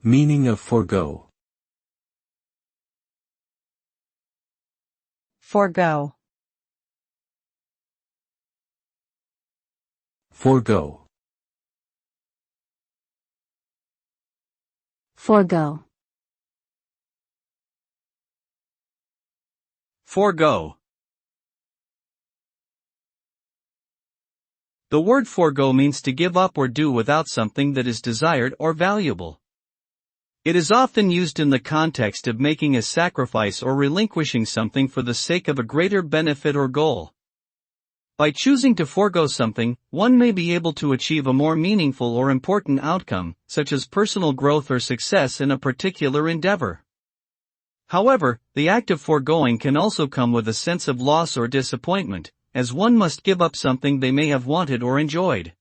Meaning of forego. Forego. Forego. Forego. Forego. The word forego means to give up or do without something that is desired or valuable. It is often used in the context of making a sacrifice or relinquishing something for the sake of a greater benefit or goal. By choosing to forego something, one may be able to achieve a more meaningful or important outcome, such as personal growth or success in a particular endeavor. However, the act of foregoing can also come with a sense of loss or disappointment, as one must give up something they may have wanted or enjoyed.